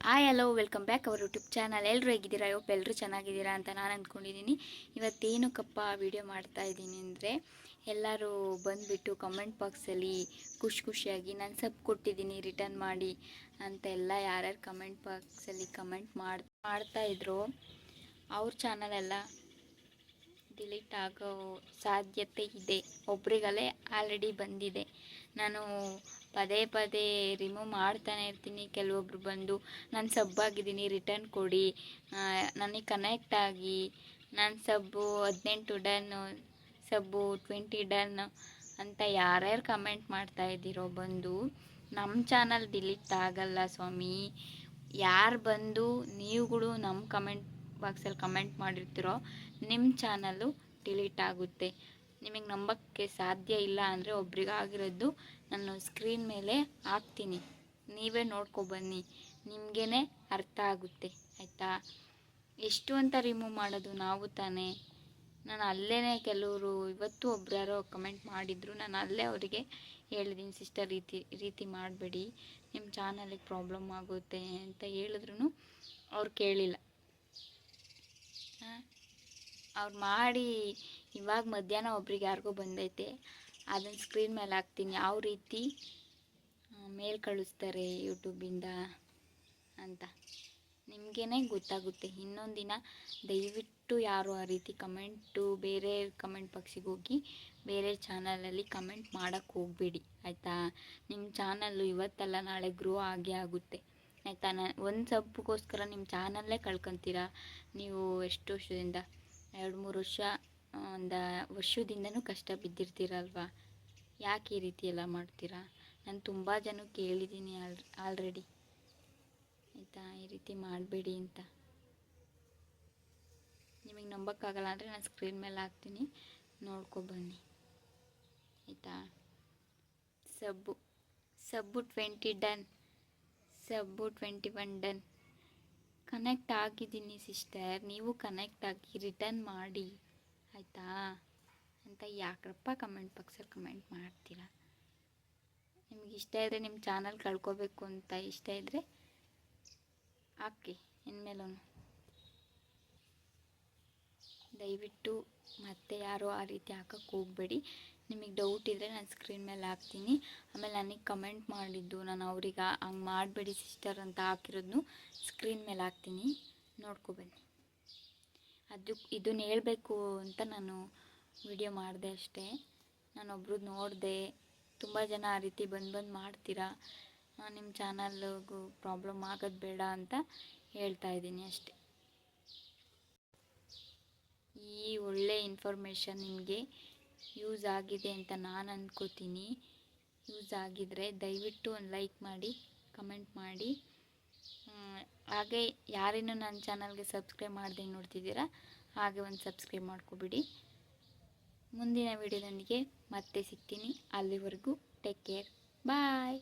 Hello welcome back our YouTube channel. ಎಲ್ಲರೂ ಹೇಗಿದ್ದೀರಾ? ಎಲ್ಲರೂ ಚೆನ್ನಾಗಿದ್ದೀರಾ ಅಂತ ನಾನು ಅಂದ್ಕೊಂಡಿದ್ದೀನಿ. ಇವತ್ತೇನಕ್ಕಪ್ಪ ವಿಡಿಯೋ ಮಾಡ್ತಾ ಇದ್ದೀನಿ ಅಂದರೆ, ಎಲ್ಲರೂ ಬಂದುಬಿಟ್ಟು ಕಮೆಂಟ್ ಬಾಕ್ಸಲ್ಲಿ ಖುಷಿಯಾಗಿ ನಾನು ಸಬ್ ಕೊಟ್ಟಿದ್ದೀನಿ ರಿಟರ್ನ್ ಮಾಡಿ ಅಂತ ಎಲ್ಲ ಯಾರ್ಯಾರು ಕಮೆಂಟ್ ಬಾಕ್ಸಲ್ಲಿ ಕಮೆಂಟ್ ಮಾಡ್ತಾಯಿದ್ರು, ಅವ್ರ ಚಾನಲೆಲ್ಲ ಡಿಲೀಟ್ ಆಗೋ ಸಾಧ್ಯತೆ ಇದೆ. ಒಬ್ರಿಗಲ್ಲೇ ಆಲ್ರೆಡಿ ಬಂದಿದೆ. ನಾನು ಪದೇ ರಿಮೂವ್ ಮಾಡ್ತಾನೆ ಇರ್ತೀನಿ. ಕೆಲವೊಬ್ರು ಬಂದು ನಾನು ಸಬ್ ಆಗಿದ್ದೀನಿ ರಿಟರ್ನ್ ಕೊಡಿ, ನನಗೆ ಕನೆಕ್ಟ್ ಆಗಿ, ನಾನು ಸಬ್ಬು 18 ಡನ್, ಸಬ್ಬು 20 ಡನ್ ಅಂತ ಯಾರ್ಯಾರು ಕಮೆಂಟ್ ಮಾಡ್ತಾ ಇದ್ದೀರೋ ಬಂದು, ನಮ್ಮ ಚಾನಲ್ ಡಿಲೀಟ್ ಆಗಲ್ಲ ಸ್ವಾಮಿ. ಯಾರು ಬಂದು ನೀವುಗಳು ನಮ್ಮ ಕಮೆಂಟ್ ಬಾಕ್ಸಲ್ಲಿ ಕಮೆಂಟ್ ಮಾಡಿರ್ತೀರೋ ನಿಮ್ಮ ಚಾನಲ್ಲು ಡಿಲೀಟ್ ಆಗುತ್ತೆ. ನಿಮಗೆ ನಂಬಕ್ಕೆ ಸಾಧ್ಯ ಇಲ್ಲ ಅಂದರೆ ಒಬ್ರಿಗಾಗಿರೋದು ನಾನು ಸ್ಕ್ರೀನ್ ಮೇಲೆ ಹಾಕ್ತೀನಿ, ನೀವೇ ನೋಡ್ಕೊಬನ್ನಿ, ನಿಮಗೇ ಅರ್ಥ ಆಗುತ್ತೆ ಆಯಿತಾ. ಎಷ್ಟು ಅಂತ ರಿಮೂವ್ ಮಾಡೋದು ನಾವು ತಾನೇ. ನಾನು ಅಲ್ಲೇ ಕೆಲವರು ಇವತ್ತು ಒಬ್ರು ಯಾರೋ ಕಮೆಂಟ್ ಮಾಡಿದ್ರು, ನಾನು ಅಲ್ಲೇ ಅವರಿಗೆ ಹೇಳಿದ್ದೀನಿ, ಸಿಸ್ಟರ್ ರೀತಿ ಮಾಡಬೇಡಿ, ನಿಮ್ಮ ಚಾನಲಿಗೆ ಪ್ರಾಬ್ಲಮ್ ಆಗುತ್ತೆ ಅಂತ ಹೇಳಿದ್ರು ಅವ್ರು ಕೇಳಿಲ್ಲ. ಅವ್ರು ಮಾಡಿ ಇವಾಗ ಮಧ್ಯಾಹ್ನ ಒಬ್ರಿಗೆ ಯಾರಿಗೂ ಬಂದೈತೆ, ಅದನ್ನು ಸ್ಕ್ರೀನ್ ಮೇಲೆ ಹಾಕ್ತೀನಿ, ಯಾವ ರೀತಿ ಮೇಲ್ ಕಳಿಸ್ತಾರೆ ಯೂಟ್ಯೂಬಿಂದ ಅಂತ ನಿಮಗೇ ಗೊತ್ತಾಗುತ್ತೆ. ಇನ್ನೊಂದು ದಿನ ದಯವಿಟ್ಟು ಯಾರು ಆ ರೀತಿ ಬೇರೆ ಕಮೆಂಟ್ ಬಾಕ್ಸಿಗೆ ಹೋಗಿ ಬೇರೆ ಚಾನಲಲ್ಲಿ ಕಮೆಂಟ್ ಮಾಡೋಕ್ಕೆ ಹೋಗಬೇಡಿ ಆಯಿತಾ. ನಿಮ್ಮ ಚಾನಲ್ಲು ಇವತ್ತಲ್ಲ ನಾಳೆ ಗ್ರೋ ಆಗೇ ಆಗುತ್ತೆ ಆಯಿತಾ. ಒಂದು ಸಬ್ಗೋಸ್ಕರ ನಿಮ್ಮ ಚಾನಲ್ಲೇ ಕಳ್ಕೊತೀರಾ ನೀವು. ಎಷ್ಟು ವರ್ಷದಿಂದ 2-3 ವರ್ಷ, ಒಂದು ವರ್ಷದಿಂದನೂ ಕಷ್ಟ ಬಿದ್ದಿರ್ತೀರಲ್ವ. ಯಾಕೆ ಈ ರೀತಿ ಎಲ್ಲ ಮಾಡ್ತೀರಾ? ನಾನು ತುಂಬ ಜನಕ್ಕೆ ಹೇಳಿದ್ದೀನಿ ಆಲ್ರೆಡಿ ಆಯಿತಾ, ಈ ರೀತಿ ಮಾಡಬೇಡಿ ಅಂತ. ನಿಮಗೆ ನಂಬಕ್ಕಾಗಲ್ಲ ಅಂದರೆ ನಾನು ಸ್ಕ್ರೀನ್ ಮೇಲೆ ಹಾಕ್ತೀನಿ, ನೋಡ್ಕೊಬನ್ನಿ ಆಯಿತಾ. ಸಬ್ಬು 20 ಡನ್, ಸಬ್ಬು 21 ಡನ್. ಕನೆಕ್ಟ್ ಆಗಿದ್ದೀನಿ ಸಿಸ್ಟರ್, ನೀವು ಕನೆಕ್ಟ್ ಆಗಿ ರಿಟರ್ನ್ ಮಾಡಿ ಆಯಿತಾ ಅಂತ ಯಾಕ್ರಪ್ಪ ಕಮೆಂಟ್ ಬಾಕ್ಸಲ್ಲಿ ಕಮೆಂಟ್ ಮಾಡ್ತೀರಾ? ನಿಮ್ಗೆ ಇಷ್ಟ ಇದ್ದರೆ, ನಿಮ್ಮ ಚಾನಲ್ ಕಳ್ಕೊಬೇಕು ಅಂತ ಇಷ್ಟ ಇದ್ದರೆ ಹಾಕಿ. ಇನ್ಮೇಲೂ ದಯವಿಟ್ಟು ಮತ್ತೆ ಯಾರೋ ಆ ರೀತಿ ಹಾಕೋಕ್ಕೆ ಹೋಗಬೇಡಿ. ನಿಮಗೆ ಡೌಟ್ ಇದ್ದರೆ ನಾನು ಸ್ಕ್ರೀನ್ ಮೇಲೆ ಹಾಕ್ತೀನಿ. ಆಮೇಲೆ ನನಗೆ ಕಮೆಂಟ್ ಮಾಡಿದ್ದು ನಾನು ಅವ್ರಿಗೆ ಹಂಗೆ ಮಾಡಬೇಡಿ ಸಿಸ್ಟರ್ ಅಂತ ಹಾಕಿರೋದನ್ನು ಸ್ಕ್ರೀನ್ ಮೇಲೆ ಹಾಕ್ತೀನಿ, ನೋಡ್ಕೊಬನ್ನಿ. ಇದನ್ನು ಹೇಳಬೇಕು ಅಂತ ನಾನು ವಿಡಿಯೋ ಮಾಡಿದೆ ಅಷ್ಟೇ. ನಾನೊಬ್ರು ನೋಡಿದೆ, ತುಂಬ ಜನ ಆ ರೀತಿ ಬಂದು ಮಾಡ್ತೀರಾ, ನಿಮ್ಮ ಚಾನಲ್ಗೂ ಪ್ರಾಬ್ಲಮ್ ಆಗೋದು ಬೇಡ ಅಂತ ಹೇಳ್ತಾ ಇದ್ದೀನಿ ಅಷ್ಟೇ. ಈ ಒಳ್ಳೆ ಇನ್ಫಾರ್ಮೇಷನ್ ನಿಮಗೆ ಯೂಸ್ ಆಗಿದೆ ಅಂತ ನಾನು ಅಂದ್ಕೋತೀನಿ. ಯೂಸ್ ಆಗಿದರೆ ದಯವಿಟ್ಟು ಒಂದು ಲೈಕ್ ಮಾಡಿ, ಕಮೆಂಟ್ ಮಾಡಿ. ಹಾಗೆ ಯಾರೇನೂ ನನ್ನ ಚಾನಲ್ಗೆ ಸಬ್ಸ್ಕ್ರೈಬ್ ಮಾಡದೆ ನೋಡ್ತಿದ್ದೀರಾ, ಹಾಗೆ ಒಂದು ಸಬ್ಸ್ಕ್ರೈಬ್ ಮಾಡ್ಕೊಬಿಡಿ. ಮುಂದಿನ ವಿಡಿಯೋದೊಂದಿಗೆ ಮತ್ತೆ ಸಿಗ್ತೀನಿ. ಅಲ್ಲಿವರೆಗೂ ಟೇಕ್ ಕೇರ್, ಬಾಯ್.